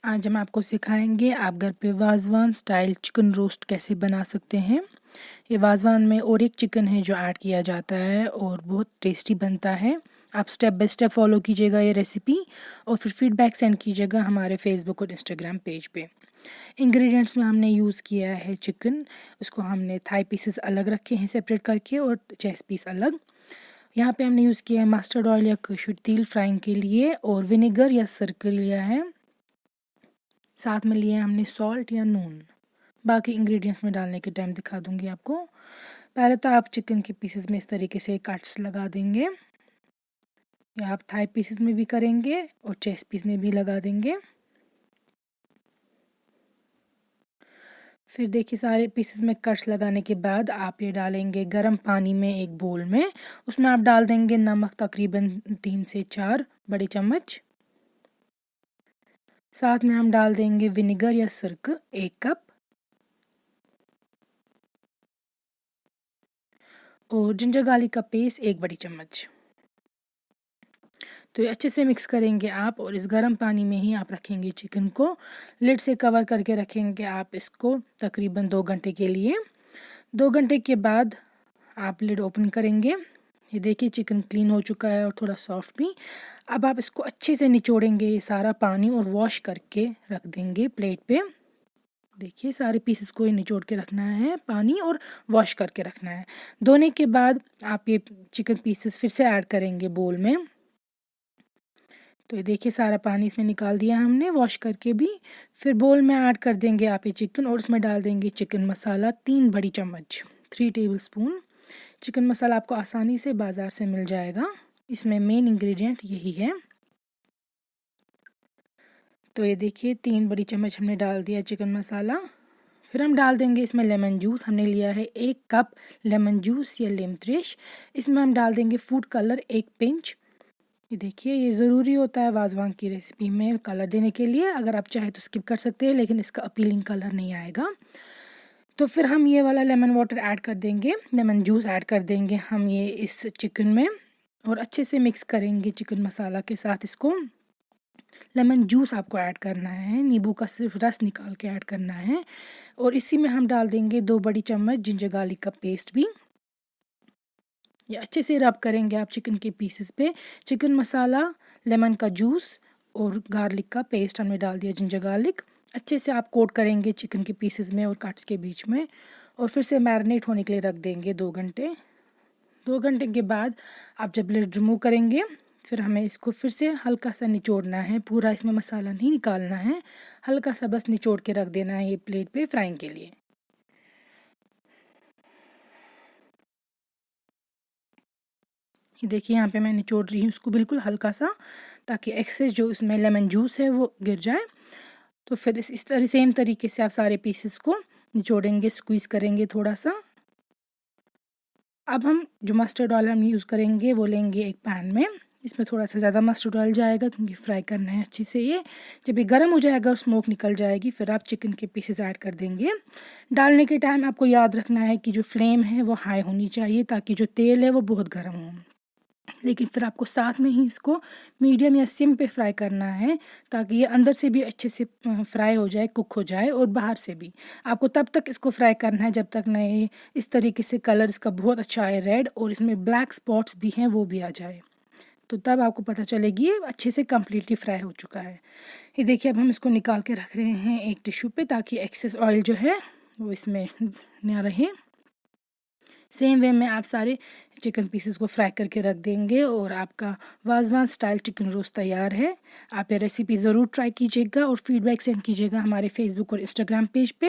आज हम आपको सिखाएंगे आप घर पे वाज़वान स्टाइल चिकन रोस्ट कैसे बना सकते हैं। ये वाज़वान में और एक चिकन है जो ऐड किया जाता है और बहुत टेस्टी बनता है। आप स्टेप बाय स्टेप फॉलो कीजिएगा ये रेसिपी और फिर फीडबैक सेंड कीजिएगा हमारे फेसबुक और इंस्टाग्राम पेज पे। इंग्रेडिएंट्स में हमने यूज़ किया है चिकन, उसको हमने थाई पीसेस अलग रखे हैं सेपरेट करके और चेस्ट पीस अलग। यहाँ पे हमने यूज़ किया है मस्टर्ड ऑयल या कसूर तेल फ्राइंग के लिए और विनेगर या सिरका लिया है। साथ में लिए हमने सॉल्ट या नून। बाकी इंग्रेडिएंट्स में डालने के टाइम दिखा दूंगी आपको। पहले तो आप चिकन के पीसेस में इस तरीके से कट्स लगा देंगे, या आप थाई पीसेस में भी करेंगे और चेस्ट पीस में भी लगा देंगे। फिर देखिए सारे पीसेस में कट्स लगाने के बाद आप ये डालेंगे गर्म पानी में एक बोल में। उसमें आप डाल देंगे नमक तकरीबन 3 से 4 बड़े चम्मच। साथ में हम डाल देंगे विनेगर या सिरका 1 कप और जिंजर गार्लिक का पेस्ट 1 बड़ी चम्मच। तो ये अच्छे से मिक्स करेंगे आप और इस गर्म पानी में ही आप रखेंगे चिकन को। लिड से कवर करके रखेंगे आप इसको तकरीबन 2 घंटे के लिए। 2 घंटे के बाद आप लिड ओपन करेंगे। ये देखिए चिकन क्लीन हो चुका है और थोड़ा सॉफ्ट भी। अब आप इसको अच्छे से निचोड़ेंगे ये सारा पानी और वॉश करके रख देंगे प्लेट पे। देखिए सारे पीसेस को ही निचोड़ के रखना है पानी और वॉश करके रखना है। धोने के बाद आप ये चिकन पीसेस फिर से ऐड करेंगे बोल में। तो ये देखिए सारा पानी इसमें निकाल दिया हमने वॉश करके भी। फिर बोल में ऐड कर देंगे आप ये चिकन और इसमें डाल देंगे चिकन मसाला 3 बड़ी चम्मच 3 टेबलस्पून। चिकन मसाला आपको आसानी से बाज़ार से मिल जाएगा, इसमें मेन इंग्रेडिएंट यही है। तो ये देखिए 3 बड़ी चम्मच हमने डाल दिया चिकन मसाला। फिर हम डाल देंगे इसमें लेमन जूस। हमने लिया है 1 कप लेमन जूस या लेमन। इसमें हम डाल देंगे फूड कलर 1 पिंच। ये देखिए ये ज़रूरी होता है वाज़वान की रेसिपी में कलर देने के लिए। अगर आप चाहे तो स्किप कर सकते हैं, लेकिन इसका अपीलिंग कलर नहीं आएगा। तो फिर हम ये वाला लेमन वाटर ऐड कर देंगे, लेमन जूस ऐड कर देंगे हम ये इस चिकन में और अच्छे से मिक्स करेंगे चिकन मसाला के साथ इसको। लेमन जूस आपको ऐड करना है, नींबू का सिर्फ रस निकाल के ऐड करना है। और इसी में हम डाल देंगे 2 बड़ी चम्मच जिंजर गार्लिक का पेस्ट भी। ये अच्छे से रब करेंगे आप चिकन के पीसेस पे। चिकन मसाला, लेमन का जूस और गार्लिक का पेस्ट हमने डाल दिया, जिंजर गार्लिक। अच्छे से आप कोट करेंगे चिकन के पीसेस में और कट्स के बीच में और फिर से मैरिनेट होने के लिए रख देंगे 2 घंटे। 2 घंटे के बाद आप जब लिड रिमूव करेंगे फिर हमें इसको फिर से हल्का सा निचोड़ना है। पूरा इसमें मसाला नहीं निकालना है, हल्का सा बस निचोड़ के रख देना है ये प्लेट पे फ्राइंग के लिए। ये देखिए यहाँ पे मैं निचोड़ रही हूँ उसको बिल्कुल हल्का सा, ताकि एक्सेस जो इसमें लेमन जूस है वो गिर जाए। तो फिर इस तरह सेम तरीके से आप सारे पीसेस को निचोड़ेंगे, स्क्वीज़ करेंगे थोड़ा सा। अब हम जो मस्टर्ड ऑयल हम यूज़ करेंगे वो लेंगे एक पैन में। इसमें थोड़ा सा ज़्यादा मस्टर्ड ऑयल जाएगा क्योंकि फ्राई करना है अच्छे से ये। जब ये गर्म हो जाएगा और स्मोक निकल जाएगी फिर आप चिकन के पीसेस ऐड कर देंगे। डालने के टाइम आपको याद रखना है कि जो फ्लेम है वो हाई होनी चाहिए ताकि जो तेल है वो बहुत गर्म हो। लेकिन फिर आपको साथ में ही इसको मीडियम या सिम पे फ्राई करना है ताकि ये अंदर से भी अच्छे से फ्राई हो जाए, कुक हो जाए और बाहर से भी। आपको तब तक इसको फ्राई करना है जब तक ना ये इस तरीके से कलर इसका बहुत अच्छा आए रेड और इसमें ब्लैक स्पॉट्स भी हैं वो भी आ जाए। तो तब आपको पता चलेगी ये अच्छे से कम्प्लीटली फ्राई हो चुका है। ये देखिए अब हम इसको निकाल के रख रहे हैं एक टिश्यू पे ताकि एक्सेस ऑयल जो है वो इसमें ना रहे। सेम वे में आप सारे चिकन पीसेस को फ्राई करके रख देंगे और आपका वाज़वान स्टाइल चिकन रोस्ट तैयार है। आप ये रेसिपी ज़रूर ट्राई कीजिएगा और फीडबैक सेंड कीजिएगा हमारे फेसबुक और इंस्टाग्राम पेज पे।